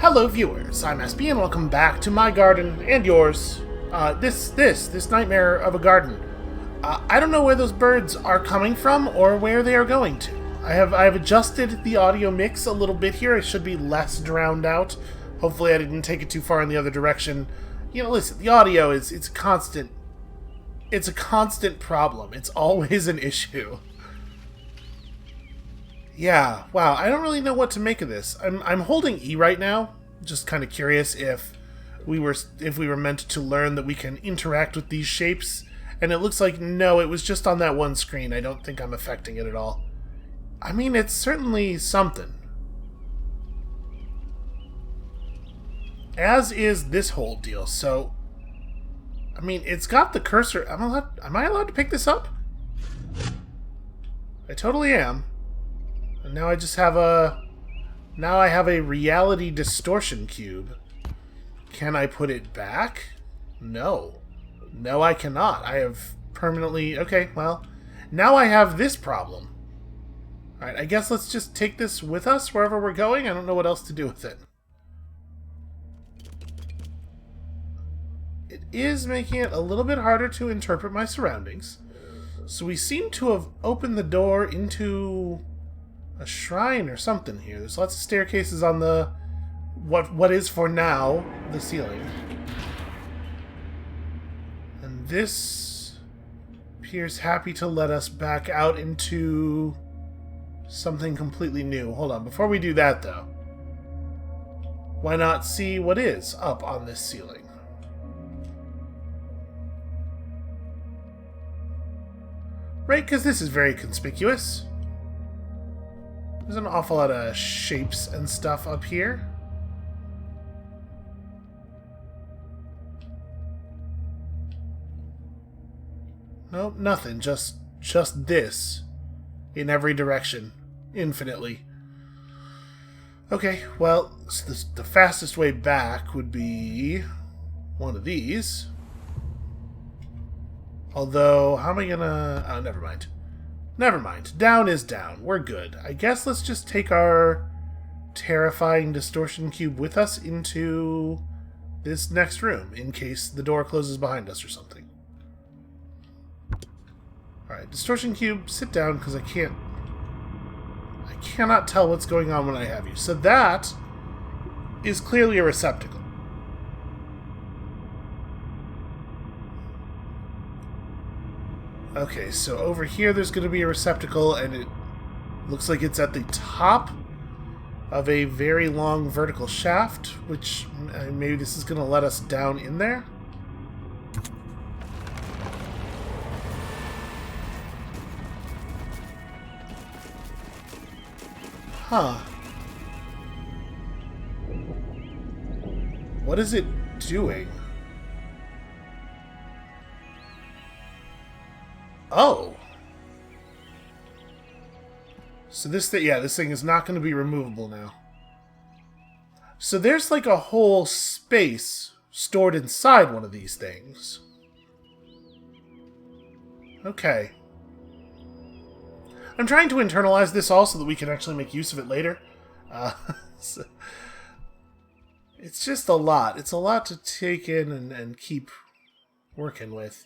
Hello viewers, I'm SB and welcome back to my garden and yours. This nightmare of a garden. I don't know where those birds are coming from or where they are going to. I have adjusted the audio mix a little bit here. It should be less drowned out. Hopefully I didn't take it too far in the other direction. You know, listen, the audio it's a constant problem. It's always an issue. Yeah, wow, I don't really know what to make of this. I'm holding E right now, just kind of curious if we were meant to learn that we can interact with these shapes, and it looks like no, it was just on that one screen. I don't think I'm affecting it at all. I mean, it's certainly something. As is this whole deal, so I mean, it's got the cursor. Am I allowed to pick this up? I totally am. And now I just have a... Now I have a reality distortion cube. Can I put it back? No. No, I cannot. I have permanently... Okay, well, now I have this problem. Alright, I guess let's just take this with us wherever we're going. I don't know what else to do with it. It is making it a little bit harder to interpret my surroundings. So we seem to have opened the door into a shrine or something here. There's lots of staircases on the what is for now the ceiling. And this appears happy to let us back out into something completely new. Hold on, before we do that though, why not see what is up on this ceiling? Right, because this is very conspicuous. There's an awful lot of shapes and stuff up here. Nope, nothing. Just this. In every direction. Infinitely. Okay, well, so the fastest way back would be one of these. Although, how am I gonna... Oh, never mind. Never mind. Down is down. We're good. I guess let's just take our terrifying distortion cube with us into this next room, in case the door closes behind us or something. Alright, distortion cube, sit down, because I cannot tell what's going on when I have you. So that is clearly a receptacle. Okay, so over here there's going to be a receptacle, and it looks like it's at the top of a very long vertical shaft, which maybe this is going to let us down in there. Huh. What is it doing? Oh. So this thing is not going to be removable now. So there's like a whole space stored inside one of these things. Okay. I'm trying to internalize this all so that we can actually make use of it later. So it's just a lot. It's a lot to take in and keep working with.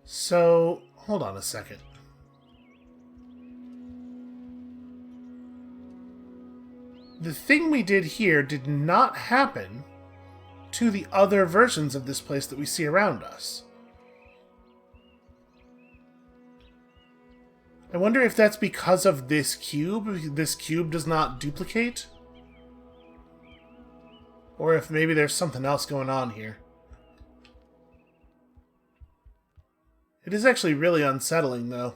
So, hold on a second. The thing we did here did not happen to the other versions of this place that we see around us. I wonder if that's because of this cube. This cube does not duplicate? Or if maybe there's something else going on here. It is actually really unsettling, though.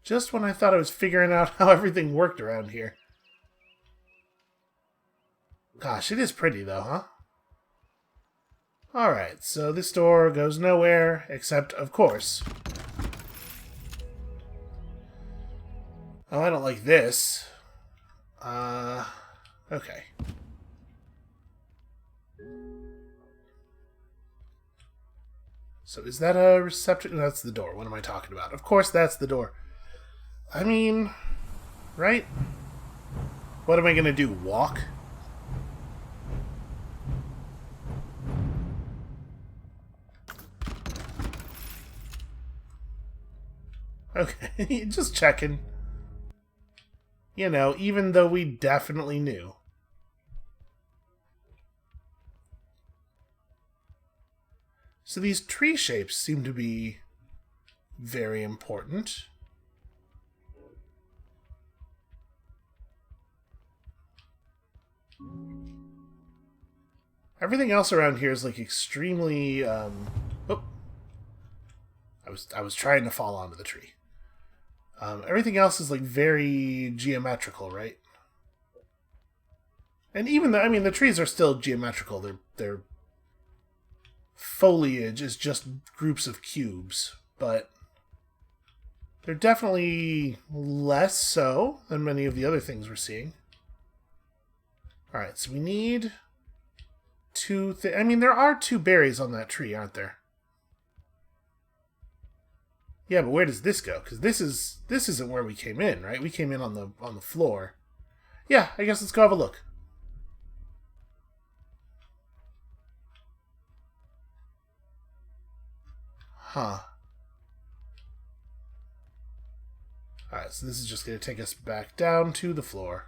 Just when I thought I was figuring out how everything worked around here. Gosh, it is pretty, though, huh? Alright, so this door goes nowhere, except, of course. Oh, I don't like this. Okay. So is that a receptacle? No, that's the door. What am I talking about? Of course that's the door. I mean, right? What am I going to do? Walk? Okay, just checking. You know, even though we definitely knew. So these tree shapes seem to be very important. Everything else around here is like extremely oh, I was trying to fall onto the tree. Everything else is like very geometrical, right? And even though, I mean, the trees are still geometrical. Their foliage is just groups of cubes, but they're definitely less so than many of the other things we're seeing. Alright, so we need two... I mean, there are 2 berries on that tree, aren't there? Yeah, but where does this go? Because this isn't where we came in, right? We came in on the floor. Yeah, I guess let's go have a look. Huh. Alright, so this is just going to take us back down to the floor.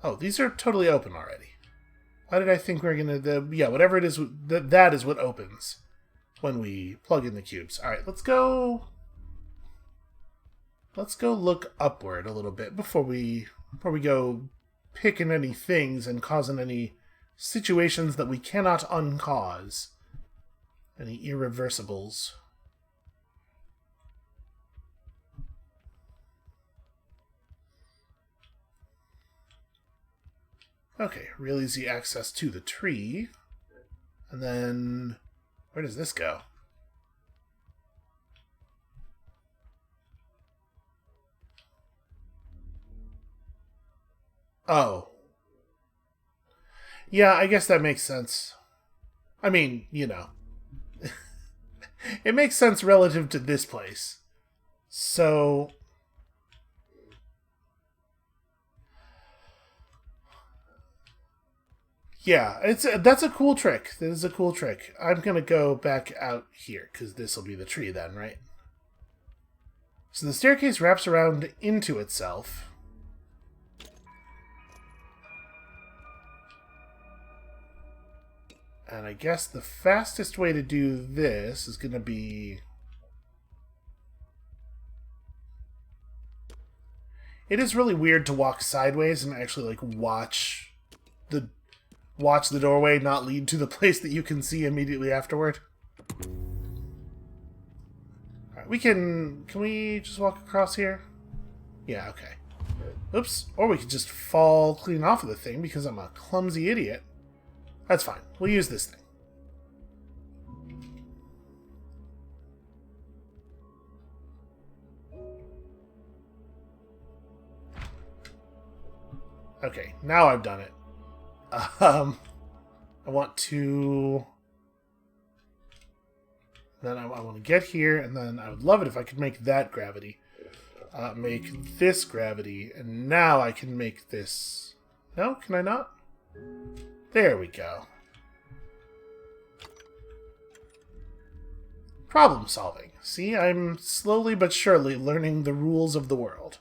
Oh, these are totally open already. Why did I think we were going to... Yeah, whatever it is, that is what opens when we plug in the cubes. Alright, let's go... Let's go look upward a little bit before we go picking any things and causing any situations that we cannot uncause. Any irreversibles. Okay, real easy access to the tree. And then... where does this go? Oh. Yeah, I guess that makes sense. I mean, you know. It makes sense relative to this place. So... yeah, that's a cool trick. That is a cool trick. I'm going to go back out here, because this will be the tree then, right? So the staircase wraps around into itself. And I guess the fastest way to do this is going to be... it is really weird to walk sideways and actually, like, watch the doorway not lead to the place that you can see immediately afterward. Alright, we can we just walk across here? Yeah, okay. Oops. Or we could just fall clean off of the thing because I'm a clumsy idiot. That's fine. We'll use this thing. Okay, now I've done it. I want to... then I want to get here, and then I would love it if I could make that gravity. Make this gravity, and now I can make this... no? Can I not? There we go. Problem solving. See, I'm slowly but surely learning the rules of the world.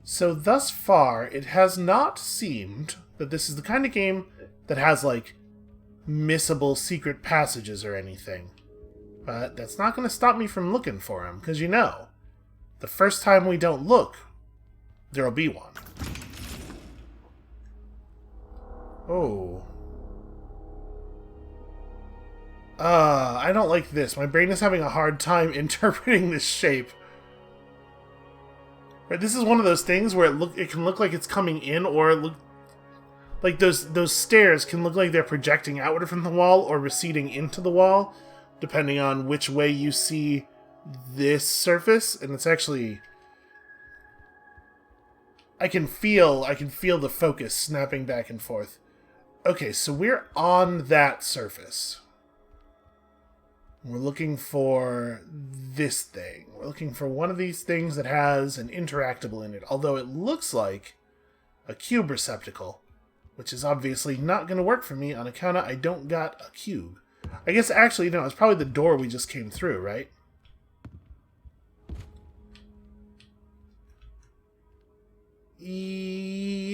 So thus far, it has not seemed that this is the kind of game that has, like, missable secret passages or anything. But that's not going to stop me from looking for them, because you know, the first time we don't look, there'll be one. Oh. I don't like this. My brain is having a hard time interpreting this shape. Right, this is one of those things where it can look like it's coming in, or it look like those stairs can look like they're projecting outward from the wall or receding into the wall, depending on which way you see this surface. And it's actually, I can feel the focus snapping back and forth. Okay, so we're on that surface. We're looking for this thing. We're looking for one of these things that has an interactable in it. Although it looks like a cube receptacle, which is obviously not going to work for me on account of I don't got a cube. I guess actually, no, it's probably the door we just came through, right?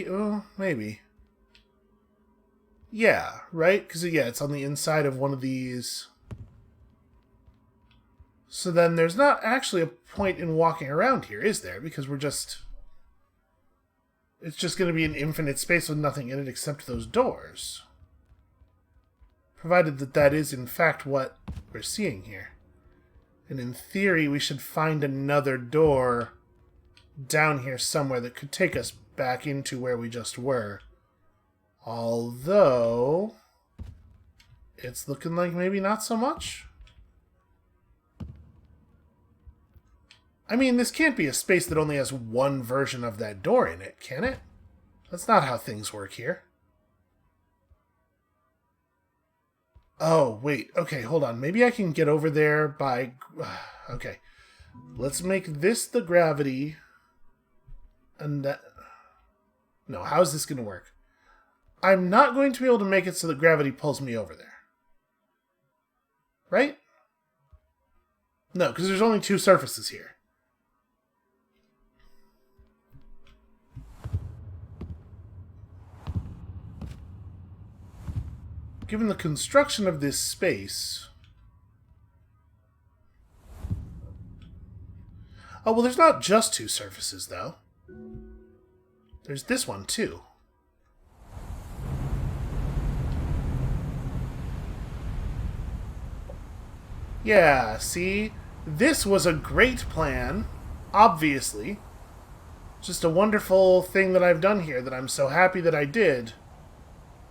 Oh, maybe. Yeah, right? Because, yeah, it's on the inside of one of these. So then there's not actually a point in walking around here, is there? Because we're just... It's just going to be an infinite space with nothing in it except those doors. Provided that that is, in fact, what we're seeing here. And in theory, we should find another door down here somewhere that could take us back into where we just were. Although, it's looking like maybe not so much. I mean, this can't be a space that only has one version of that door in it, can it? That's not how things work here. Oh, wait. Okay, hold on. Maybe I can get over there by... Okay. Let's make this the gravity... And that... No, how's this going to work? I'm not going to be able to make it so that gravity pulls me over there. Right? No, because there's only two surfaces here. Given the construction of this space... Oh, well, there's not just two surfaces, though. There's this one, too. Yeah, see? This was a great plan, obviously. Just a wonderful thing that I've done here that I'm so happy that I did.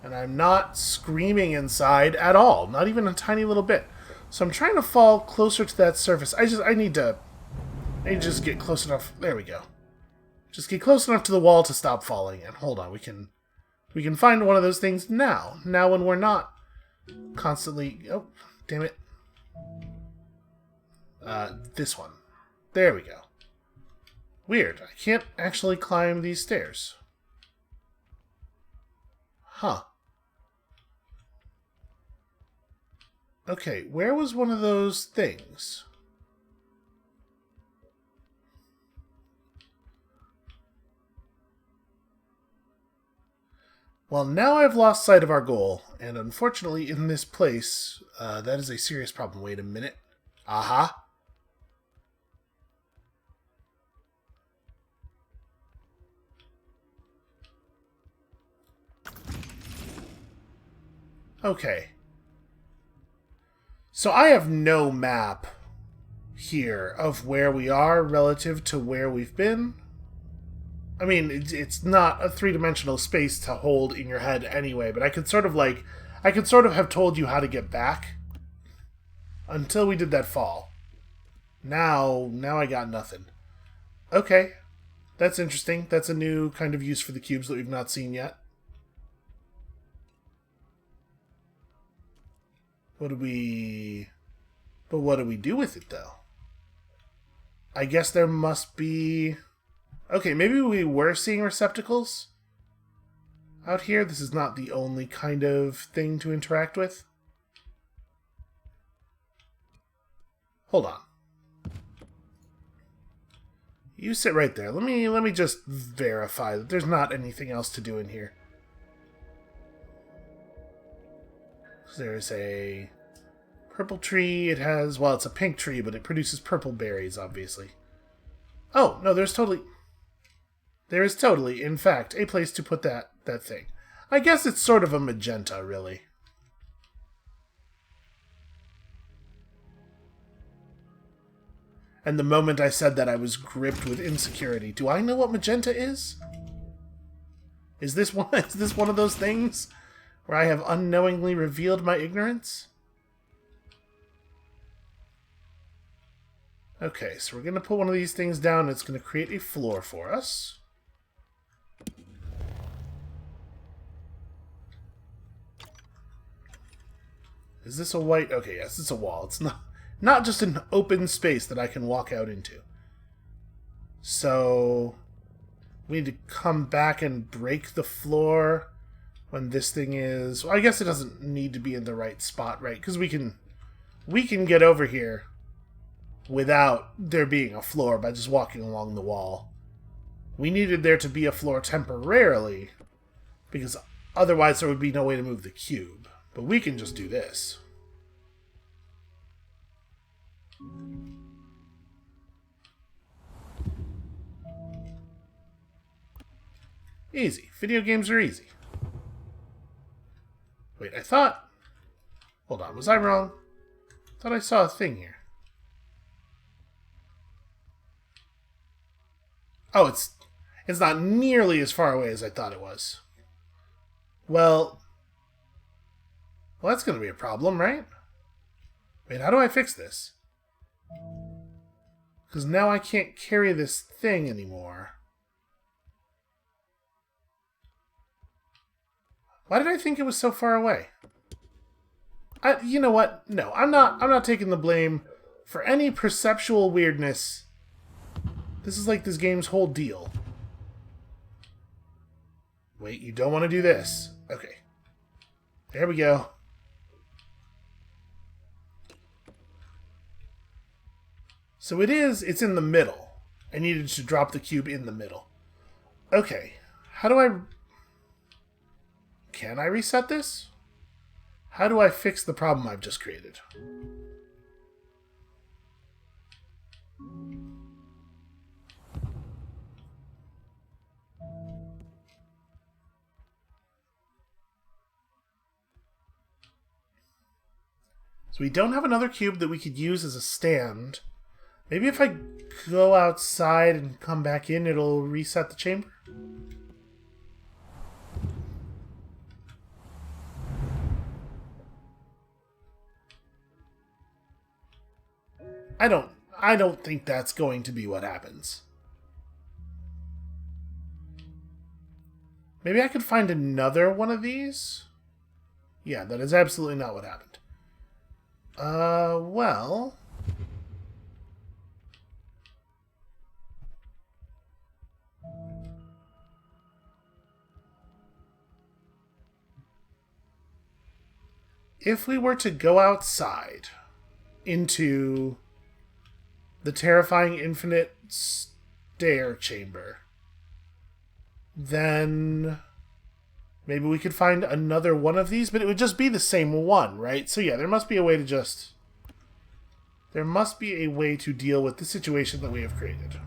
And I'm not screaming inside at all, not even a tiny little bit. So I'm trying to fall closer to that surface. I need to just get close enough. There we go. Just get close enough to the wall to stop falling. And hold on, we can find one of those things now. Now when we're not constantly... Oh, damn it. This one. There we go. Weird. I can't actually climb these stairs. Huh. Okay, where was one of those things? Well, now I've lost sight of our goal, and unfortunately in this place, that is a serious problem. Wait a minute. Aha. Okay. So I have no map here of where we are relative to where we've been. I mean, it's not a three-dimensional space to hold in your head anyway, but I could sort of have told you how to get back until we did that fall. Now I got nothing. Okay. That's interesting. That's a new kind of use for the cubes that we've not seen yet. But what do we do with it, though? I guess there must be... Okay, maybe we were seeing receptacles out here. This is not the only kind of thing to interact with. Hold on. You sit right there. Let me just verify that there's not anything else to do in here. There's a purple tree. It has, well, it's a pink tree, but it produces purple berries, obviously. Oh, no, there is totally, in fact, a place to put that thing. I guess it's sort of a magenta, really. And the moment I said that, I was gripped with insecurity. Do I know what magenta is? Is this one of those things where I have unknowingly revealed my ignorance? Okay, so we're going to put one of these things down, and it's going to create a floor for us. Is this a white... Okay, yes, it's a wall. It's not just an open space that I can walk out into. So... We need to come back and break the floor when this thing is... Well, I guess it doesn't need to be in the right spot, right? Because we can get over here without there being a floor by just walking along the wall. We needed there to be a floor temporarily, because otherwise there would be no way to move the cube. But we can just do this. Easy. Video games are easy. Wait, I thought... Hold on, was I wrong? I thought I saw a thing here. Oh, it's not nearly as far away as I thought it was. Well, that's going to be a problem, right? Wait, how do I fix this? Because now I can't carry this thing anymore. Why did I think it was so far away? You know what? No, I'm not taking the blame for any perceptual weirdness. This is like this game's whole deal. Wait, you don't want to do this. Okay. There we go. So it's in the middle. I needed to drop the cube in the middle. Okay. How do I... Can I reset this? How do I fix the problem I've just created? So we don't have another cube that we could use as a stand. Maybe if I go outside and come back in, it'll reset the chamber? I don't think that's going to be what happens. Maybe I could find another one of these? Yeah, that is absolutely not what happened. Well... If we were to go outside into the terrifying infinite stair chamber, then maybe we could find another one of these, but it would just be the same one, right? So yeah, there must be a way to just... There must be a way to deal with the situation that we have created.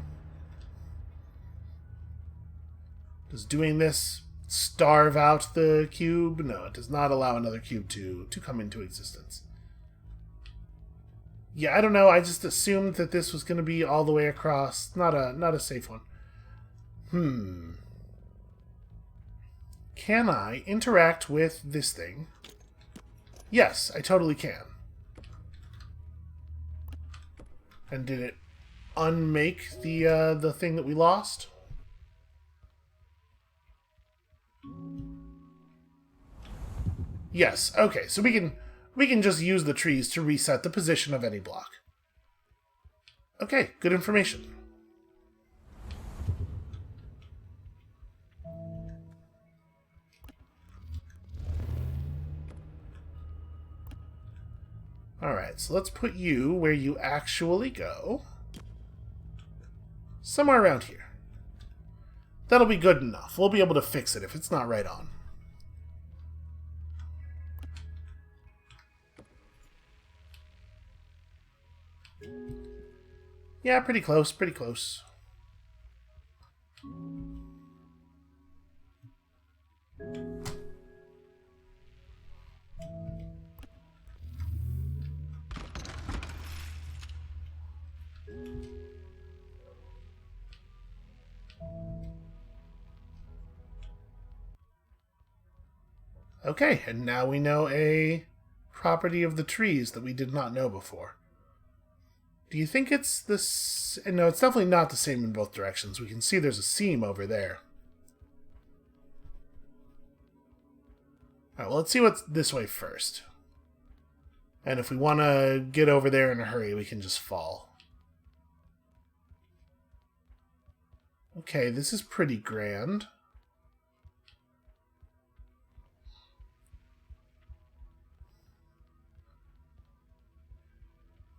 Does doing this starve out the cube? No, it does not allow another cube to come into existence. Yeah, I don't know. I just assumed that this was going to be all the way across. Not a safe one. Can I interact with this thing? Yes, I totally can. And did it unmake the thing that we lost? Yes, okay, so we can just use the trees to reset the position of any block. Okay, good information. Alright, so let's put you where you actually go. Somewhere around here. That'll be good enough. We'll be able to fix it if it's not right on. Yeah, pretty close, pretty close. Okay, and now we know a property of the trees that we did not know before. Do you think it's this? No, it's definitely not the same in both directions. We can see there's a seam over there. Alright, well, let's see what's this way first. And if we want to get over there in a hurry, we can just fall. Okay, this is pretty grand.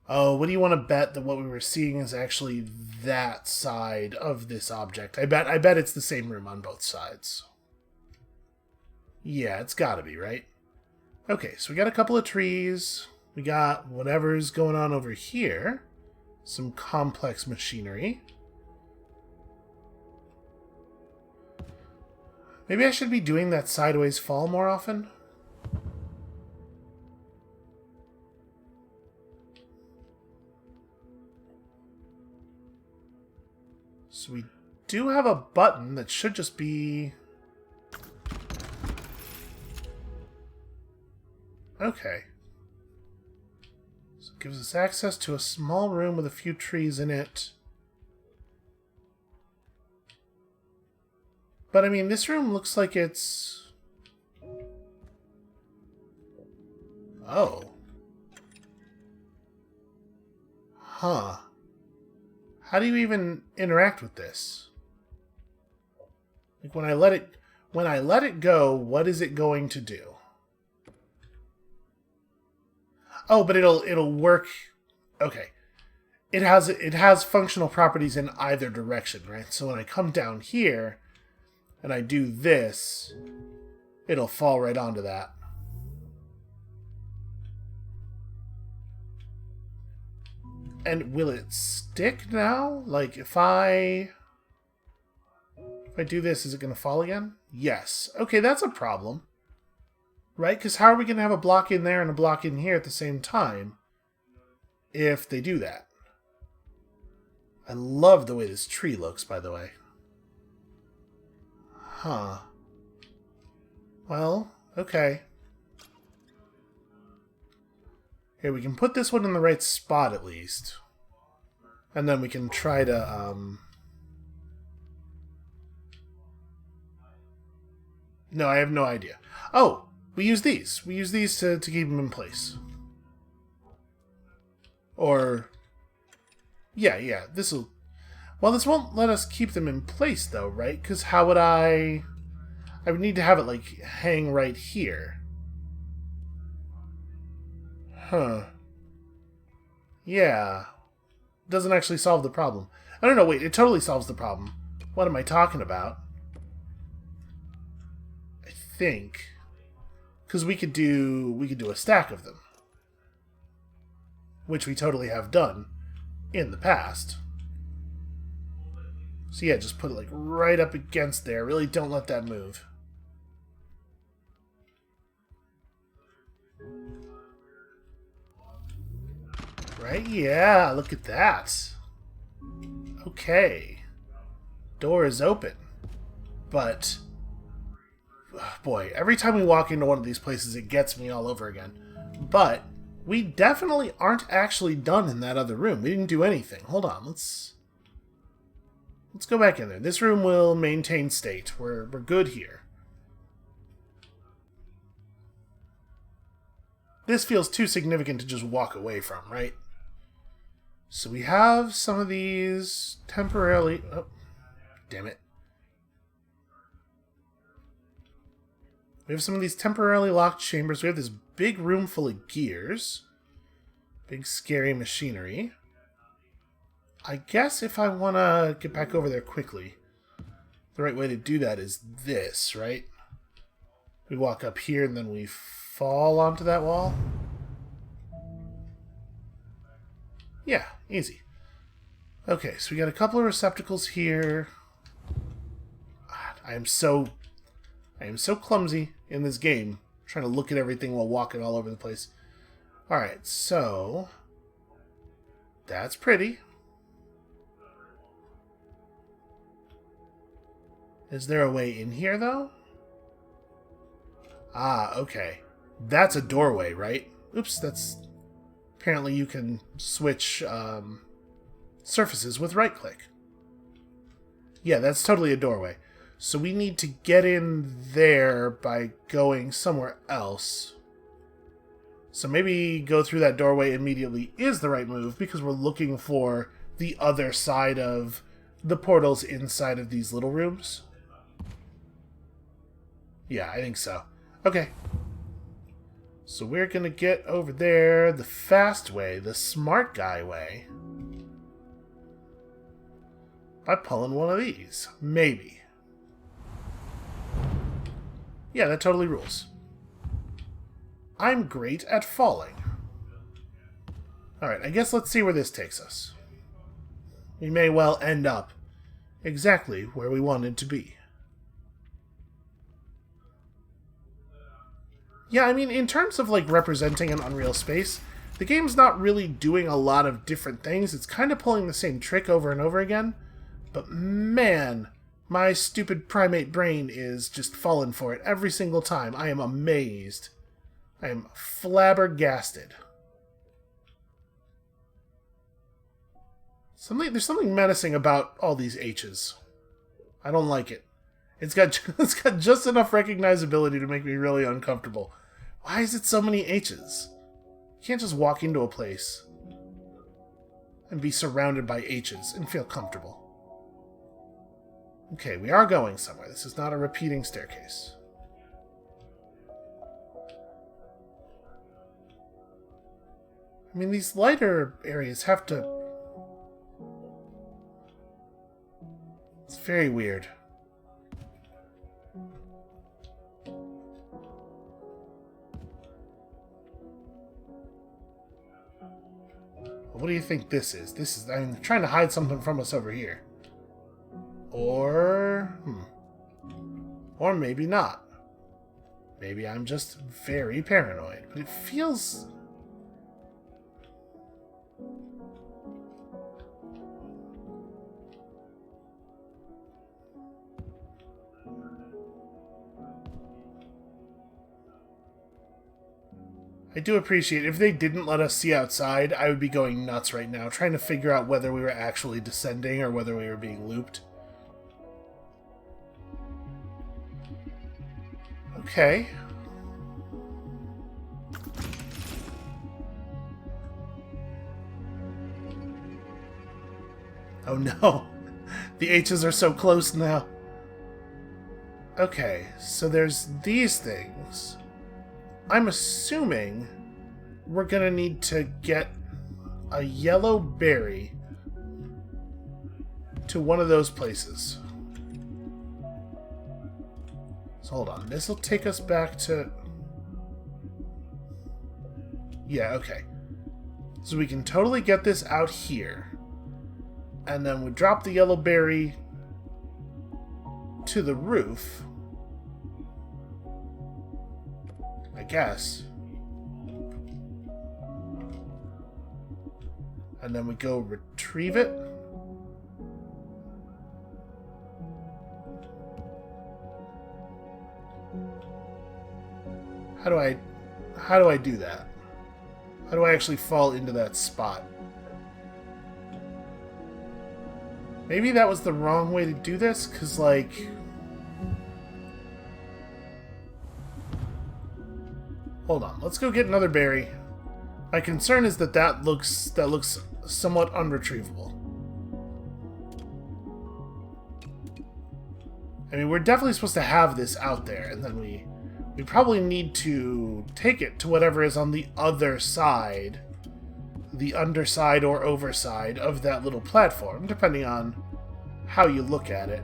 Oh, what do you want to bet that what we were seeing is actually that side of this object? I bet it's the same room on both sides. Yeah, it's gotta be, right? Okay, so we got a couple of trees. We got whatever's going on over here. Some complex machinery. Maybe I should be doing that sideways fall more often. So we do have a button that should just be... Okay. So it gives us access to a small room with a few trees in it. But I mean, this room looks like it's... Oh. Huh. How do you even interact with this? Like when I let it go, what is it going to do? Oh, but it'll work. Okay. It has functional properties in either direction, right? So when I come down here and I do this, it'll fall right onto that. And will it stick now? Like, if I do this, is it going to fall again? Yes. Okay, that's a problem. Right? Because how are we going to have a block in there and a block in here at the same time if they do that? I love the way this tree looks, by the way. Huh. Well, okay. Here, we can put this one in the right spot at least. And then we can try to, No, I have no idea. Oh! We use these. We use these to keep them in place. Or... Yeah, this'll... Well, this won't let us keep them in place, though, right? Because how would I would need to have it, like, hang right here. Huh. Yeah. Doesn't actually solve the problem. I don't know, wait, it totally solves the problem. What am I talking about? I think... Because we could do a stack of them. Which we totally have done in the past. So yeah, just put it like right up against there. Really don't let that move. Right? Yeah, look at that. Okay. Door is open. But... boy, every time we walk into one of these places, it gets me all over again. But we definitely aren't actually done in that other room. We didn't do anything. Hold on, let's go back in there. This room will maintain state. We're good here. This feels too significant to just walk away from, right? So we have some of these temporarily... Oh, damn it. We have some of these temporarily locked chambers. We have this big room full of gears. Big scary machinery. I guess if I want to get back over there quickly, the right way to do that is this, right? We walk up here and then we fall onto that wall. Yeah, easy. Okay, so we got a couple of receptacles here. I am so clumsy in this game, trying to look at everything while walking all over the place. Alright, so... that's pretty. Is there a way in here, though? Ah, okay. That's a doorway, right? Oops, that's... Apparently you can switch surfaces with right-click. Yeah, that's totally a doorway. So we need to get in there by going somewhere else. So maybe go through that doorway immediately is the right move because we're looking for the other side of the portals inside of these little rooms? Yeah, I think so. Okay. So we're going to get over there the fast way, the smart guy way, by pulling one of these. Maybe. Yeah, that totally rules. I'm great at falling. Alright, I guess let's see where this takes us. We may well end up exactly where we wanted to be. Yeah, I mean, in terms of, like, representing an unreal space, the game's not really doing a lot of different things. It's kind of pulling the same trick over and over again. But, man, my stupid primate brain is just falling for it every single time. I am amazed. I am flabbergasted. There's something menacing about all these H's. I don't like it. It's got just enough recognizability to make me really uncomfortable. Why is it so many H's? You can't just walk into a place and be surrounded by H's and feel comfortable. Okay, we are going somewhere. This is not a repeating staircase. I mean, these lighter areas have to... It's very weird. What do you think this is? I'm trying to hide something from us over here. Or maybe not. Maybe I'm just very paranoid. But it feels... I do appreciate if they didn't let us see outside, I would be going nuts right now, trying to figure out whether we were actually descending or whether we were being looped. Okay. Oh no. The H's are so close now. Okay, so there's these things. I'm assuming we're gonna need to get a yellow berry to one of those places. So hold on, this will take us back to... Yeah, okay. So we can totally get this out here. And then we drop the yellow berry to the roof. I guess. And then we go retrieve it. How do I do that? How do I actually fall into that spot? Maybe that was the wrong way to do this, because, like... Hold on, let's go get another berry. My concern is that looks somewhat unretrievable. I mean, we're definitely supposed to have this out there, and then we probably need to take it to whatever is on the other side, the underside or overside of that little platform, depending on how you look at it.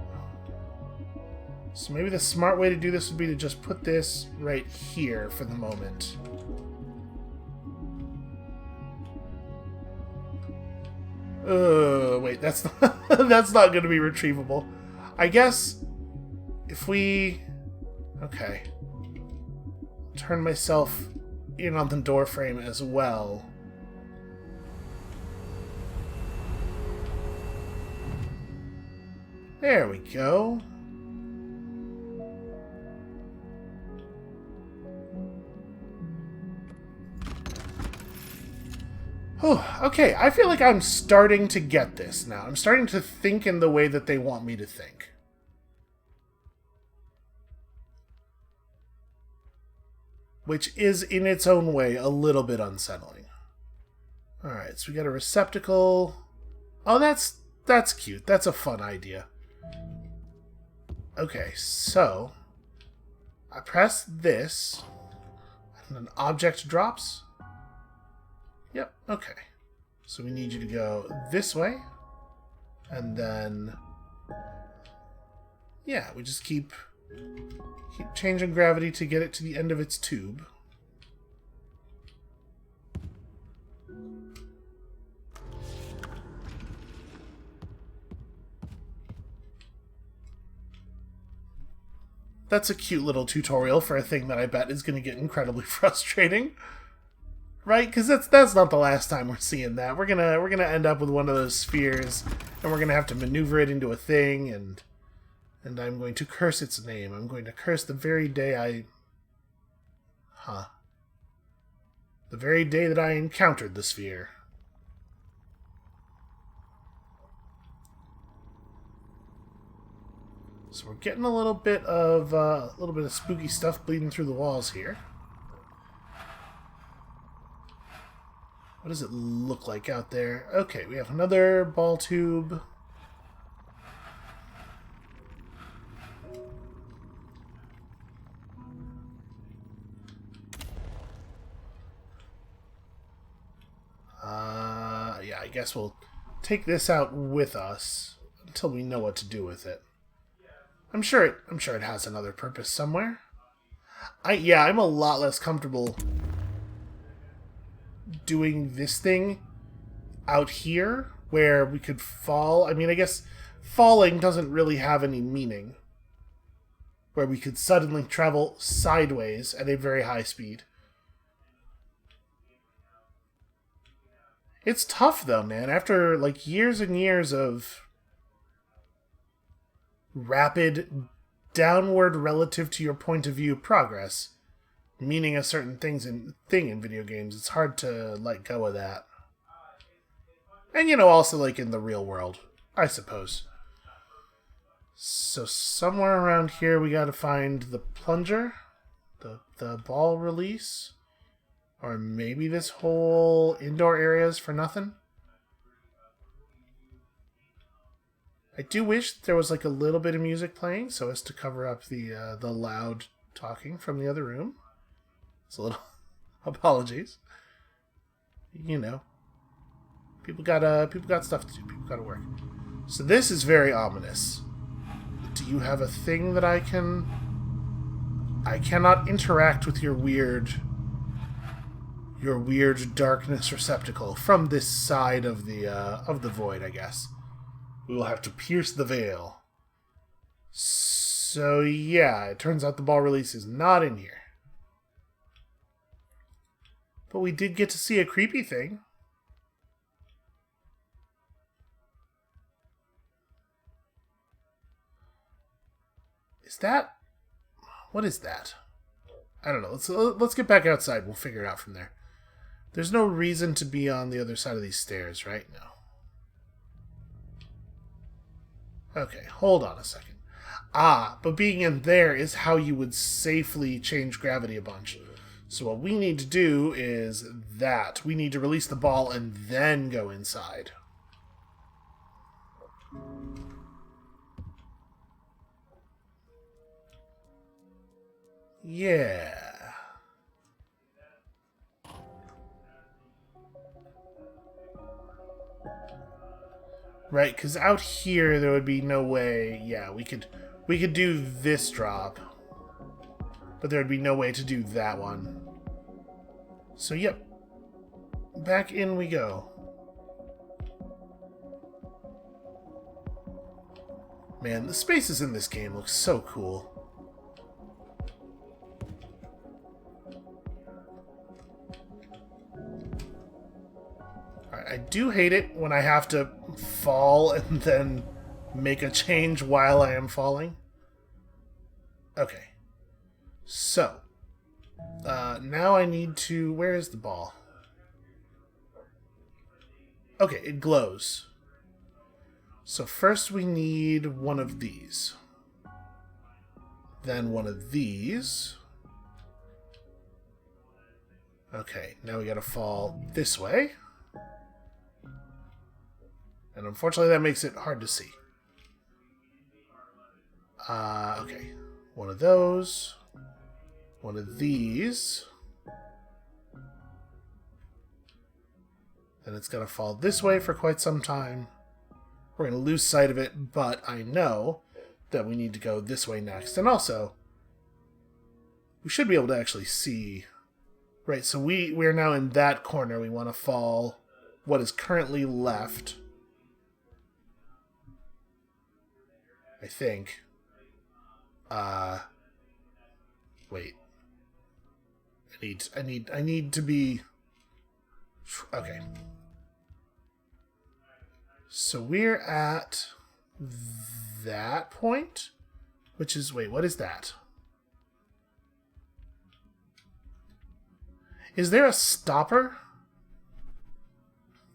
So maybe the smart way to do this would be to just put this right here for the moment. Wait, that's not, that's not going to be retrievable. I guess if we... Okay. Turn myself in on the door frame as well. There we go. Oh, okay, I feel like I'm starting to get this now. I'm starting to think in the way that they want me to think. Which is, in its own way, a little bit unsettling. Alright, so we got a receptacle. Oh, that's That's cute. That's a fun idea. Okay, so I press this, and an object drops. Yep, okay. So we need you to go this way, and then, yeah, we just keep changing gravity to get it to the end of its tube. That's a cute little tutorial for a thing that I bet is going to get incredibly frustrating. Right? Because that's not the last time we're seeing that. We're gonna end up with one of those spheres, and we're gonna have to maneuver it into a thing, and I'm going to curse its name. I'm going to curse the very day the very day that I encountered the sphere. So we're getting a little bit of spooky stuff bleeding through the walls here. What does it look like out there? Okay, we have another ball tube. Yeah, I guess we'll take this out with us until we know what to do with it. I'm sure it has another purpose somewhere. I'm a lot less comfortable doing this thing out here where we could fall. I mean, I guess falling doesn't really have any meaning. Where we could suddenly travel sideways at a very high speed. It's tough though, man. After like years and years of rapid downward relative to your point of view progress, meaning a certain thing in video games, it's hard to let go of that. And, also, like, in the real world, I suppose. So, somewhere around here, we gotta find the plunger, the ball release, or maybe this whole indoor area is for nothing. I do wish there was, like, a little bit of music playing so as to cover up the loud talking from the other room. It's a little... apologies. People got stuff to do. People got to work. So this is very ominous. Do you have a thing that I cannot interact with your weird darkness receptacle from this side of the void, I guess. We will have to pierce the veil. So yeah, it turns out the ball release is not in here. But we did get to see a creepy thing. Is that... what is that? I don't know. Let's get back outside. We'll figure it out from there. There's no reason to be on the other side of these stairs, right? No. Okay, hold on a second. But being in there is how you would safely change gravity a bunch. So what we need to do is that. We need to release the ball and then go inside. Yeah. Right, because out here there would be no way. Yeah, we could do this drop. But there would be no way to do that one. So, yep. Back in we go. Man, the spaces in this game look so cool. Alright, I do hate it when I have to fall and then make a change while I am falling. Okay. So, now I need to... where is the ball? Okay, it glows. So first we need one of these. Then one of these. Okay, now we gotta fall this way. And unfortunately that makes it hard to see. Okay. One of those. One of these. And it's going to fall this way for quite some time. We're going to lose sight of it, but I know that we need to go this way next. And also, we should be able to actually see. Right, so we're now in that corner. We want to fall what is currently left. I think. Wait. I need to be... Okay. So we're at that point, which is... Wait, what is that? Is there a stopper?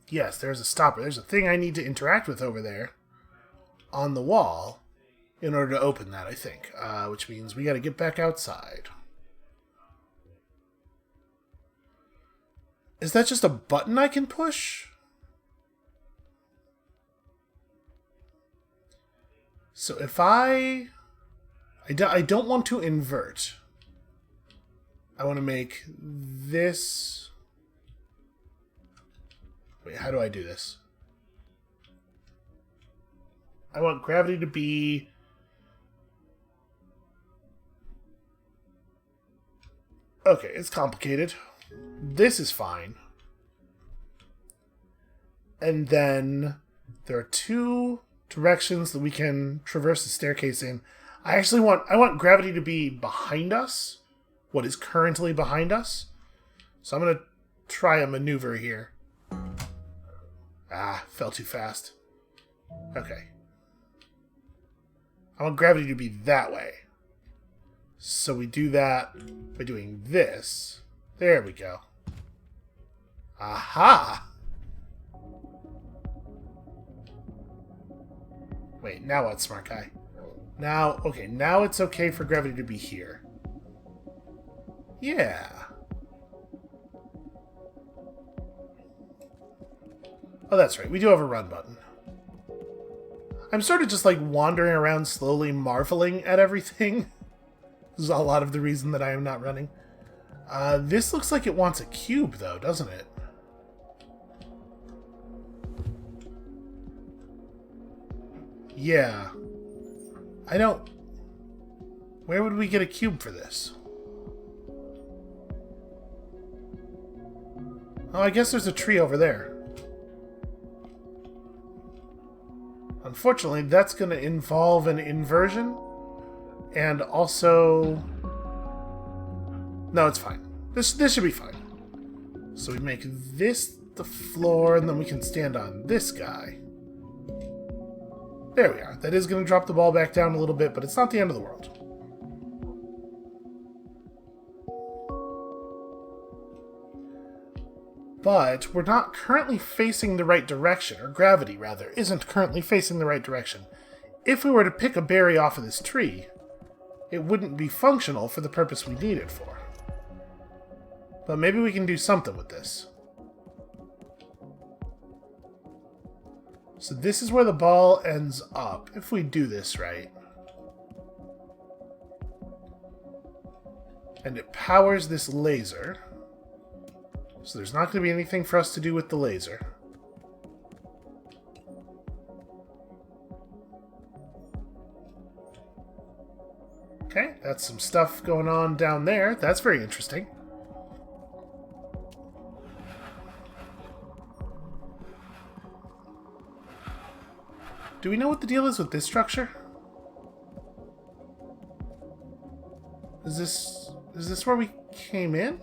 Yes, there's a stopper. There's a thing I need to interact with over there on the wall in order to open that, I think. Which means we got to get back outside. Is that just a button I can push? So if I don't want to invert. I want to make this... Wait, how do I do this? I want gravity to be... Okay, it's complicated. This is fine. And then there are two directions that we can traverse the staircase in. I want gravity to be behind us. What is currently behind us. So I'm going to try a maneuver here. Fell too fast. Okay. I want gravity to be that way. So we do that by doing this. There we go. Aha! Wait, now what, smart guy? Now it's okay for gravity to be here. Yeah. Oh, that's right. We do have a run button. I'm sort of just like wandering around slowly marveling at everything. This is a lot of the reason that I am not running. This looks like it wants a cube, though, doesn't it? Yeah. I don't... Where would we get a cube for this? Oh, I guess there's a tree over there. Unfortunately, that's going to involve an inversion. And also... No, it's fine. This should be fine. So we make this the floor, and then we can stand on this guy. There we are. That is going to drop the ball back down a little bit, but it's not the end of the world. But we're not currently facing the right direction, or gravity, rather, isn't currently facing the right direction. If we were to pick a berry off of this tree, it wouldn't be functional for the purpose we need it for. But maybe we can do something with this. So this is where the ball ends up, if we do this right. And it powers this laser. So there's not going to be anything for us to do with the laser. Okay, that's some stuff going on down there. That's very interesting. Do we know what the deal is with this structure? Is this where we came in?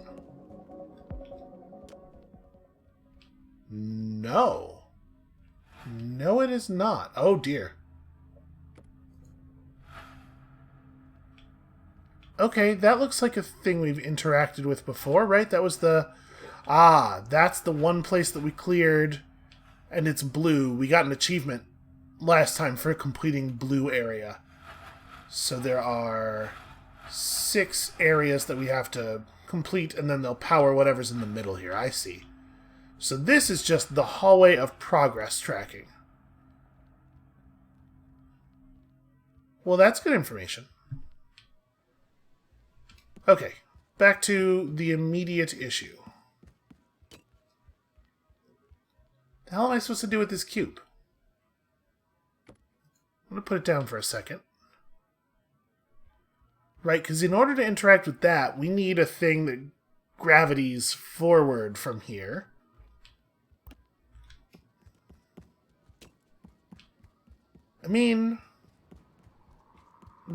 No. No, it is not. Oh, dear. Okay, that looks like a thing we've interacted with before, right? That was the... Ah, that's the one place that we cleared, and it's blue. We got an achievement last time for completing blue area. So there are 6 areas that we have to complete, and then they'll power whatever's in the middle here. I see. So this is just the hallway of progress tracking. Well, that's good information. Okay, back to the immediate issue. The hell am I supposed to do with this cube? I'm going to put it down for a second. Right, because in order to interact with that, we need a thing that gravities forward from here. I mean,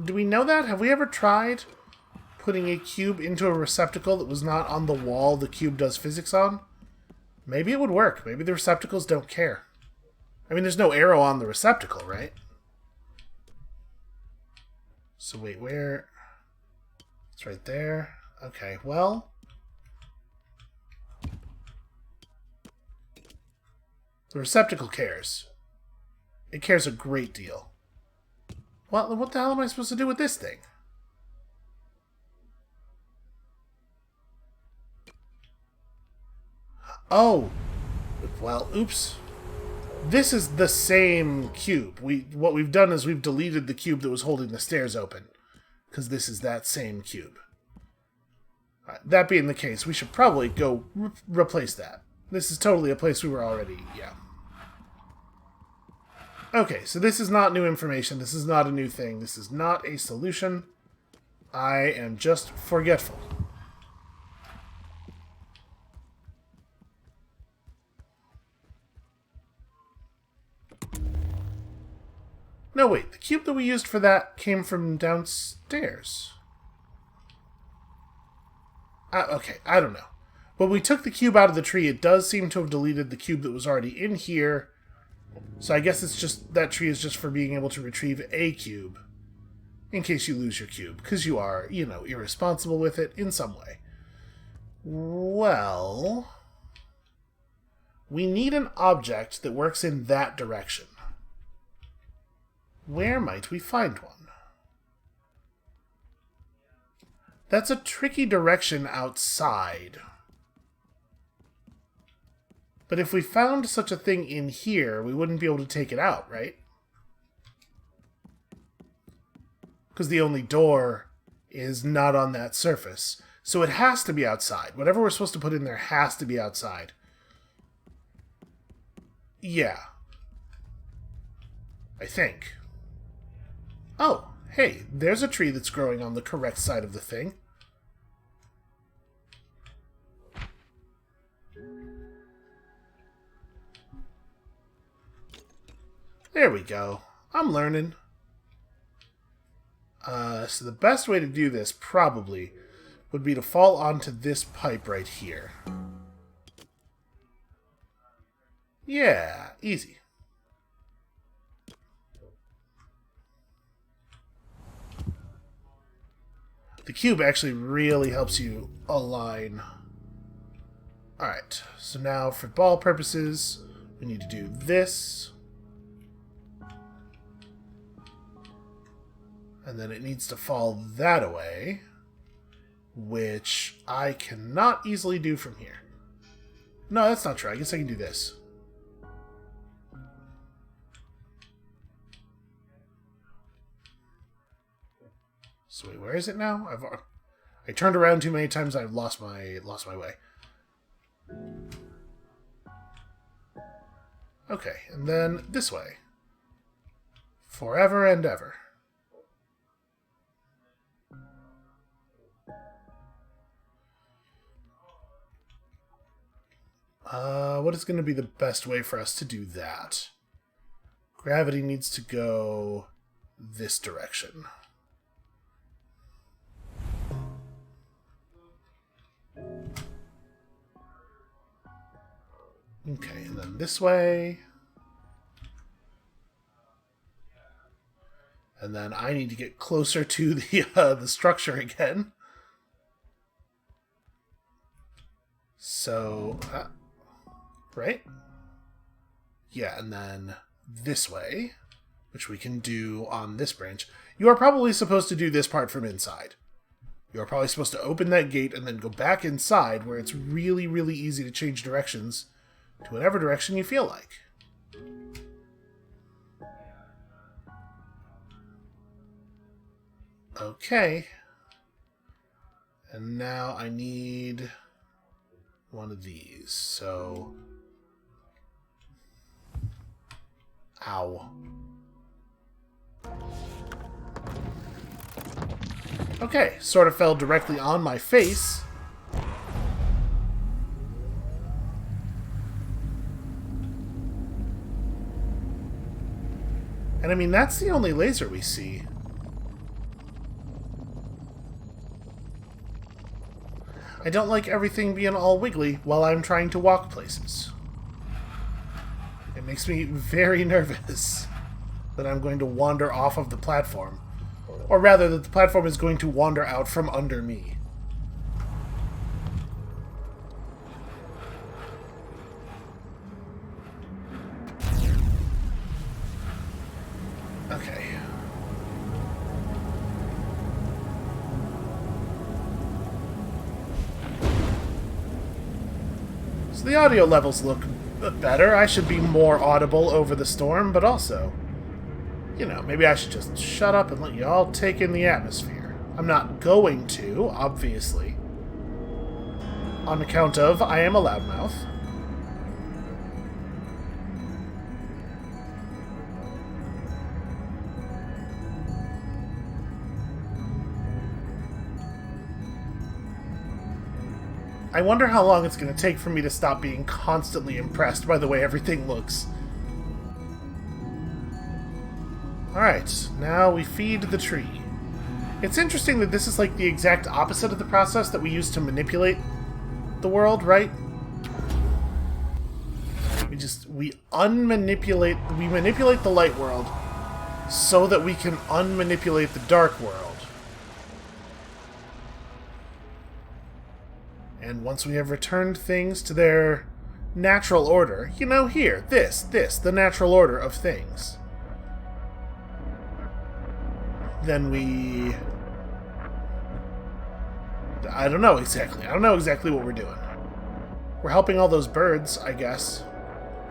do we know that? Have we ever tried putting a cube into a receptacle that was not on the wall the cube does physics on? Maybe it would work. Maybe the receptacles don't care. I mean, there's no arrow on the receptacle, right? So wait, where... It's right there. Okay, well... The receptacle cares. It cares a great deal. Well, what the hell am I supposed to do with this thing? Oh! Well, oops. This is the same cube. What we've done is we've deleted the cube that was holding the stairs open. Because this is that same cube. That being the case, we should probably go replace that. This is totally a place we were already... Yeah. Okay, so this is not new information. This is not a new thing. This is not a solution. I am just forgetful. No, wait. The cube that we used for that came from downstairs. Okay, I don't know. When we took the cube out of the tree, it does seem to have deleted the cube that was already in here. So I guess it's just... That tree is just for being able to retrieve a cube. In case you lose your cube. Because you are, you know, irresponsible with it in some way. Well... We need an object that works in that direction. Where might we find one? That's a tricky direction outside. But if we found such a thing in here, we wouldn't be able to take it out, right? Because the only door is not on that surface. So it has to be outside. Whatever we're supposed to put in there has to be outside. Yeah. I think. Oh, hey, there's a tree that's growing on the correct side of the thing. There we go. I'm learning. So the best way to do this, probably, would be to fall onto this pipe right here. Yeah, easy. The cube actually really helps you align. Alright, so now for ball purposes, we need to do this. And then it needs to fall that away, which I cannot easily do from here. No, that's not true. I guess I can do this. So wait, where is it now? I turned around too many times. I've lost my way. Okay, and then this way. Forever and ever. What is going to be the best way for us to do that? Gravity needs to go this direction. Okay, and then this way. And then I need to get closer to the structure again. So, right? Yeah, and then this way, which we can do on this branch. You are probably supposed to do this part from inside. You are probably supposed to open that gate and then go back inside where it's really, really easy to change directions to whatever direction you feel like. Okay. And now I need one of these, so... Ow. Okay, sort of fell directly on my face. And I mean, that's the only laser we see. I don't like everything being all wiggly while I'm trying to walk places. It makes me very nervous that I'm going to wander off of the platform. Or rather, that the platform is going to wander out from under me. Okay. So the audio levels look better. I should be more audible over the storm, but also, you know, maybe I should just shut up and let you all take in the atmosphere. I'm not going to, obviously. On account of, I am a loudmouth. I wonder how long it's going to take for me to stop being constantly impressed by the way everything looks. Alright, now we feed the tree. It's interesting that this is like the exact opposite of the process that we use to manipulate the world, right? We manipulate the light world so that we can unmanipulate the dark world. And once we have returned things to their natural order, you know, here, this, the natural order of things, then we... I don't know exactly. I don't know exactly what we're doing. We're helping all those birds, I guess.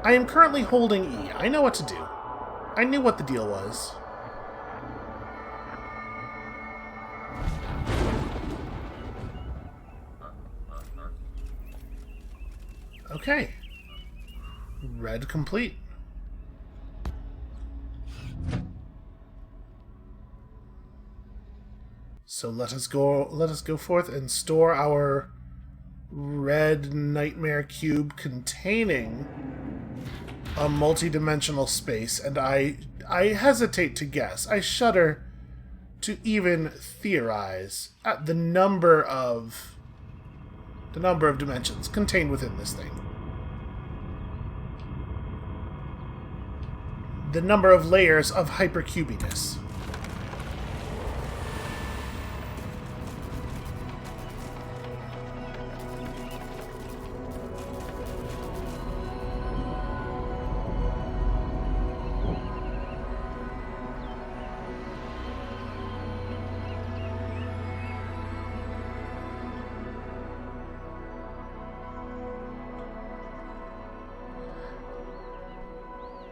I am currently holding E. I know what to do. I knew what the deal was. Okay. Red complete. So let us go forth and store our red nightmare cube containing a multi-dimensional space, and I hesitate to guess. I shudder to even theorize at the number of dimensions contained within this thing. The number of layers of hypercubiness.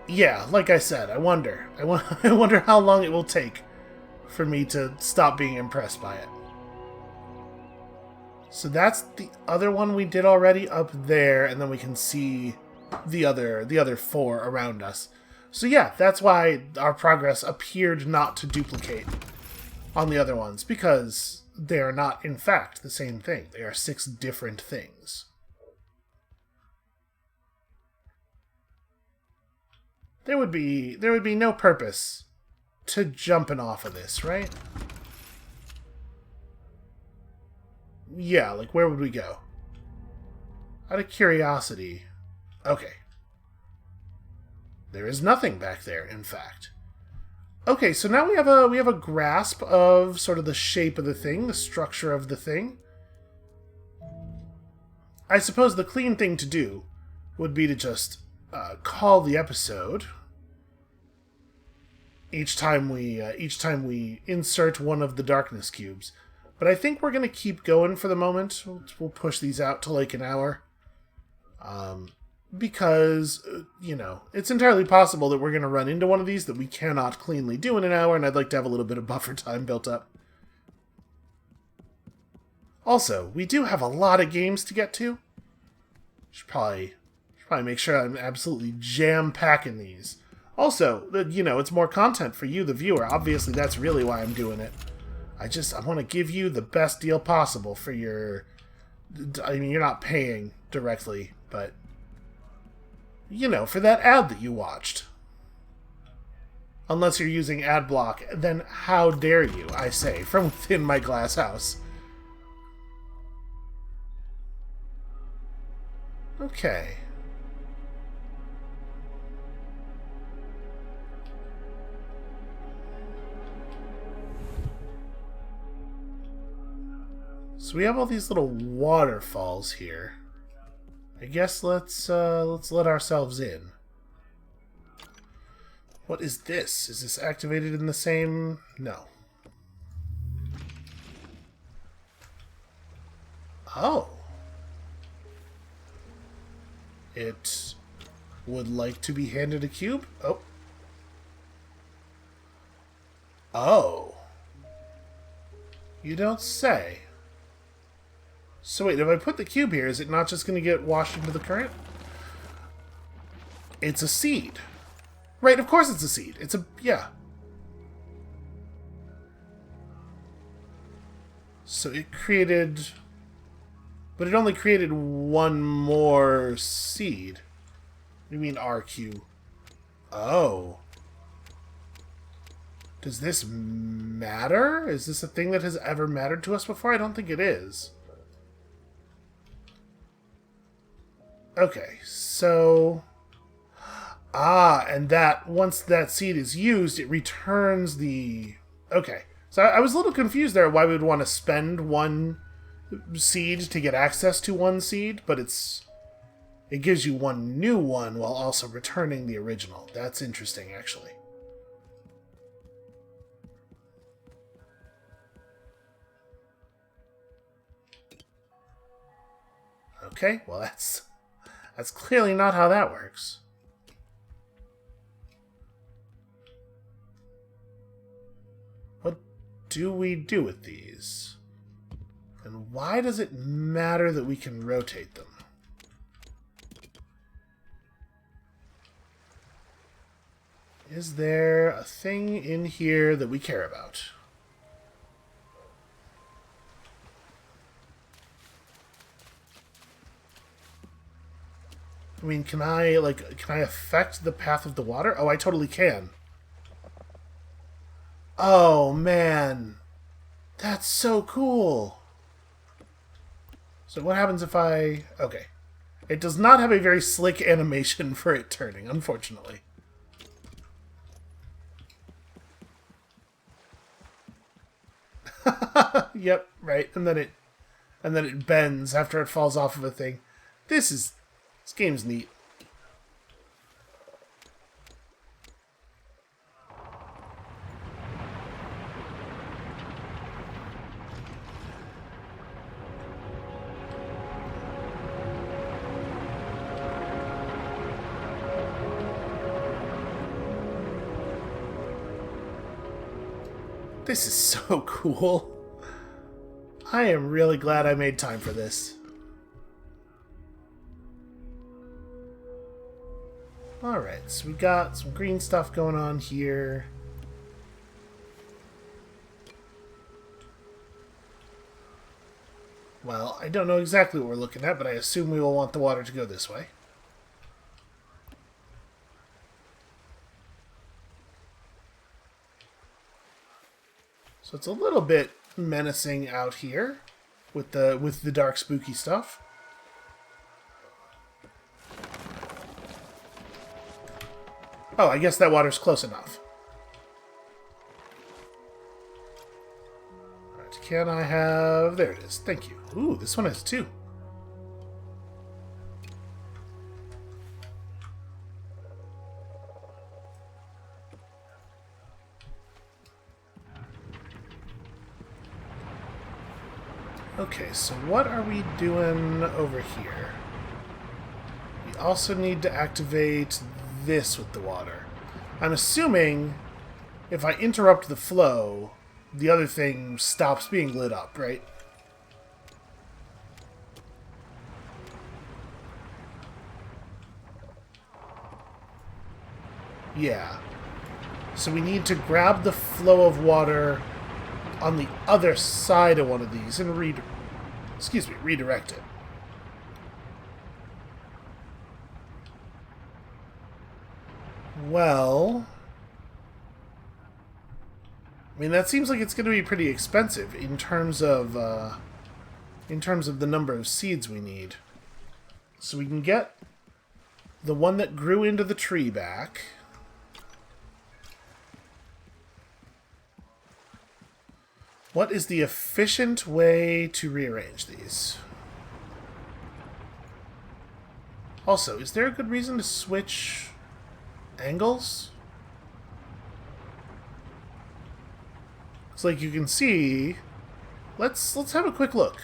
Yeah, like I said, I wonder how long it will take for me to stop being impressed by it. So that's the other one we did already up there, and then we can see the other four around us. So yeah, that's why our progress appeared not to duplicate on the other ones, because they are not, in fact, the same thing. They are 6 different things. There would be no purpose to jumping off of this, right? Yeah, like where would we go? Out of curiosity. Okay. There is nothing back there, in fact. Okay, so now we have a grasp of sort of the shape of the thing, the structure of the thing. I suppose the clean thing to do would be to just call the episode each time we insert one of the darkness cubes. But I think we're going to keep going for the moment. We'll push these out to like an hour. Because, you know, it's entirely possible that we're going to run into one of these that we cannot cleanly do in an hour, and I'd like to have a little bit of buffer time built up. Also, we do have a lot of games to get to. Should probably make sure I'm absolutely jam-packing these. Also, you know, it's more content for you, the viewer. Obviously, that's really why I'm doing it. I want to give you the best deal possible for your... I mean, you're not paying directly, but... You know, for that ad that you watched. Unless you're using ad block, then how dare you, I say, from within my glass house. Okay. So we have all these little waterfalls here. I guess let's let ourselves in. What is this? Is this activated in the same... No. Oh. It would like to be handed a cube? Oh. Oh. You don't say. So wait, if I put the cube here, is it not just going to get washed into the current? It's a seed. Right, of course it's a seed. It's a... yeah. So it created... But it only created one more seed. What do you mean RQ? Oh. Does this matter? Is this a thing that has ever mattered to us before? I don't think it is. Okay, so... Ah, and that, once that seed is used, it returns the... Okay, so I was a little confused there why we would want to spend one seed to get access to one seed, but it gives you one new one while also returning the original. That's interesting, actually. Okay, well that's clearly not how that works. What do we do with these? And why does it matter that we can rotate them? Is there a thing in here that we care about? I mean, can I affect the path of the water? Oh, I totally can. Oh, man. That's so cool. So what happens if I... Okay. It does not have a very slick animation for it turning, unfortunately. Yep, right. And then it bends after it falls off of a thing. This game's neat. This is so cool. I am really glad I made time for this. Alright, so we got some green stuff going on here. Well, I don't know exactly what we're looking at, but I assume we will want the water to go this way. So it's a little bit menacing out here with the dark spooky stuff. Oh, I guess that water's close enough. Alright, can I have... There it is. Thank you. Ooh, this one has two. Okay, so what are we doing over here? We also need to activate this with the water. I'm assuming if I interrupt the flow, the other thing stops being lit up, right? Yeah. So we need to grab the flow of water on the other side of one of these and redirect it. Well, I mean, that seems like it's going to be pretty expensive in terms of the number of seeds we need. So we can get the one that grew into the tree back. What is the efficient way to rearrange these? Also, is there a good reason to switch angles? It's like you can see. Let's have a quick look.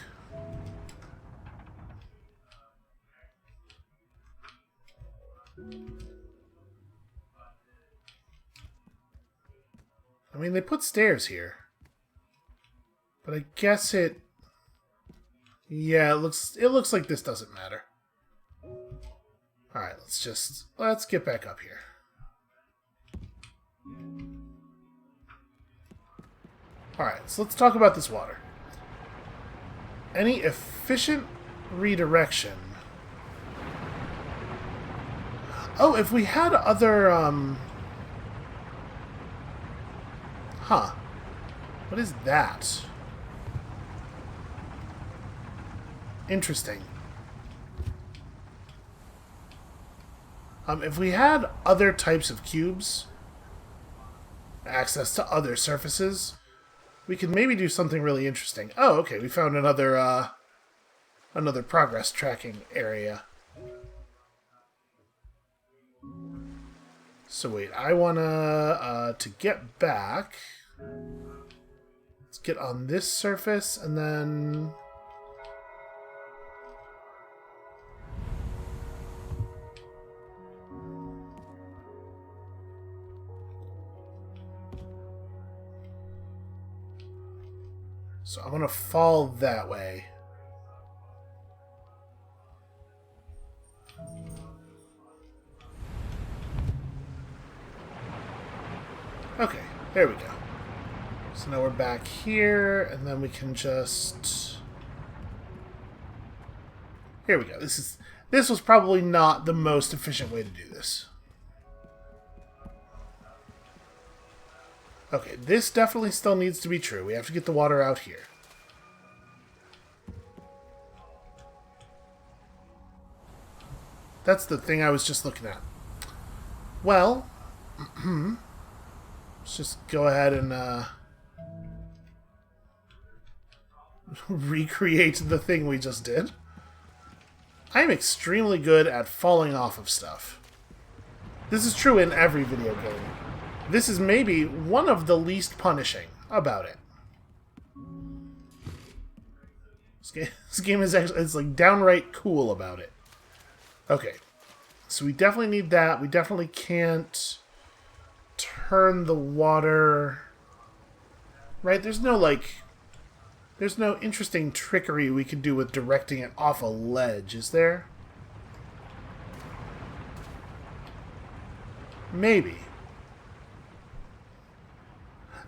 I mean, they put stairs here. But I guess it... Yeah, it looks like this doesn't matter. Alright, let's get back up here. Alright, so let's talk about this water. Any efficient redirection... Oh, if we had other, Huh. What is that? Interesting. If we had other types of cubes, access to other surfaces, we could maybe do something really interesting. Oh, okay, we found another progress tracking area. So wait, I wanna, to get back, let's get on this surface, and then... So I'm gonna fall that way. Okay, there we go. So now we're back here, and then we can just... Here we go. This was probably not the most efficient way to do this. Okay, this definitely still needs to be true. We have to get the water out here. That's the thing I was just looking at. Well, let's just go ahead and recreate the thing we just did. I'm extremely good at falling off of stuff. This is true in every video game. This is maybe one of the least punishing about it. This game is actually, it's like downright cool about it. Okay, so we definitely need that. We definitely can't turn the water... Right, there's no interesting trickery we could do with directing it off a ledge, is there? Maybe.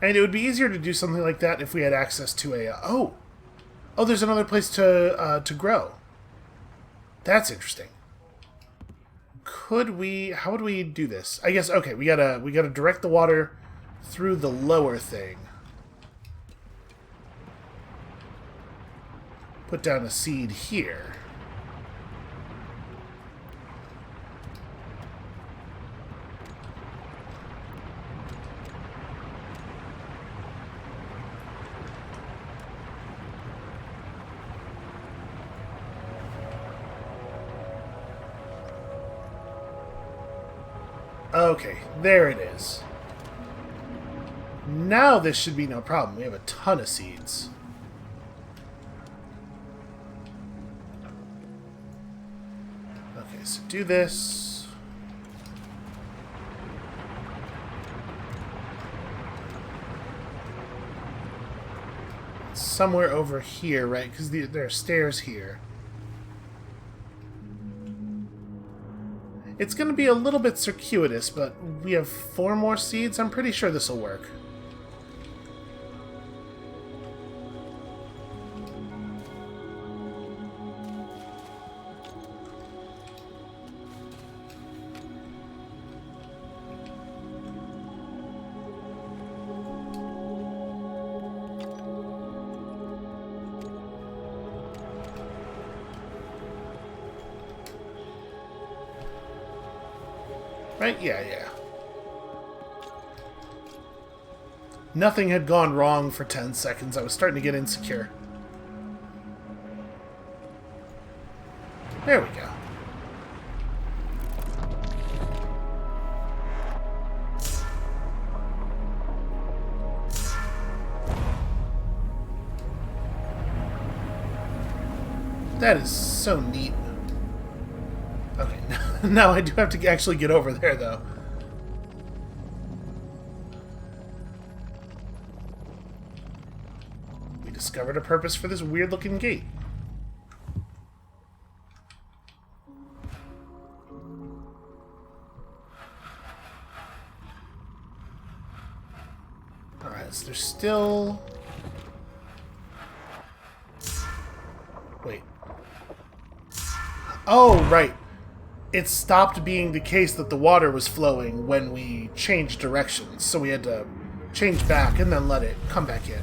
And it would be easier to do something like that if we had access to a... Oh, there's another place to grow. That's interesting. Could we... How would we do this? I guess, okay, we gotta direct the water through the lower thing. Put down a seed here. Okay, there it is. Now this should be no problem. We have a ton of seeds. Okay, so do this. It's somewhere over here, right? Because there are stairs here. It's going to be a little bit circuitous, but we have 4 more seeds. I'm pretty sure this will work. Right? Yeah. Nothing had gone wrong for 10 seconds. I was starting to get insecure. There we go. That is so neat. Okay, now I do have to actually get over there, though. We discovered a purpose for this weird-looking gate. Alright, so there's still... Wait. Oh, right. It stopped being the case that the water was flowing when we changed directions, so we had to change back and then let it come back in.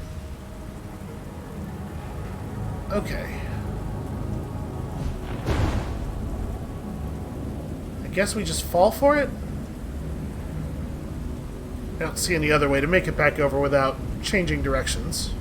Okay. I guess we just fall for it? I don't see any other way to make it back over without changing directions.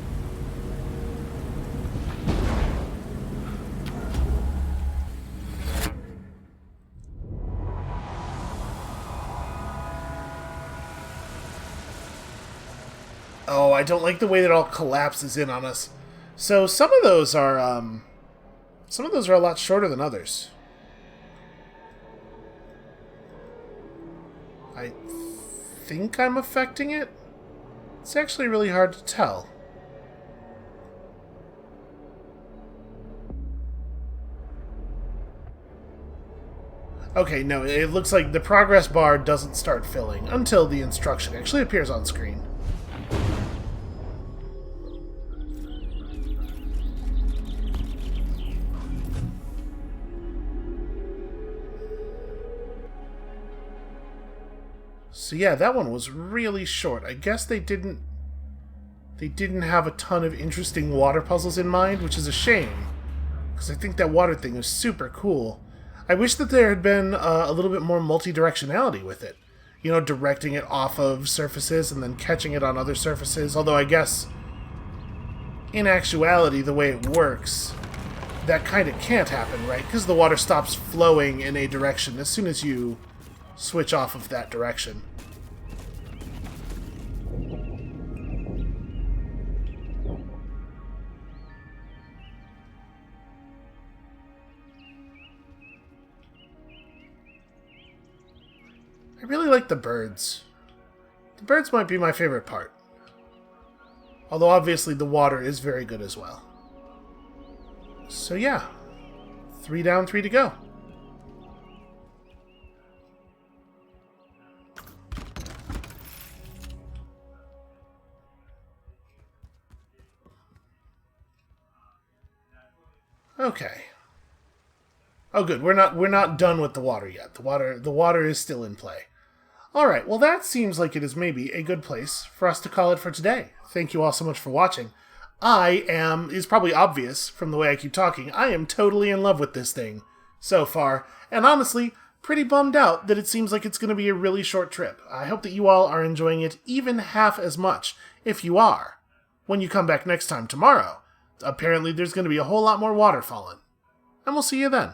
Oh, I don't like the way that all collapses in on us. So some of those are a lot shorter than others. I think I'm affecting it. It's actually really hard to tell. Okay, no, it looks like the progress bar doesn't start filling until the instruction actually appears on screen. So yeah, that one was really short. I guess they didn't have a ton of interesting water puzzles in mind, which is a shame, because I think that water thing was super cool. I wish that there had been a little bit more multi-directionality with it. You know, directing it off of surfaces and then catching it on other surfaces, although I guess in actuality, the way it works, that kind of can't happen, right? Because the water stops flowing in a direction as soon as you switch off of that direction. I really like the birds. The birds might be my favorite part. Although obviously the water is very good as well. So yeah, 3 down, 3 to go. Okay. Oh, good. We're not done with the water yet. The water is still in play. All right. Well, that seems like it is maybe a good place for us to call it for today. Thank you all so much for watching. It's probably obvious from the way I keep talking, I am totally in love with this thing so far, and honestly, pretty bummed out that it seems like it's going to be a really short trip. I hope that you all are enjoying it even half as much, if you are, when you come back next time tomorrow. Apparently there's going to be a whole lot more water falling. And we'll see you then.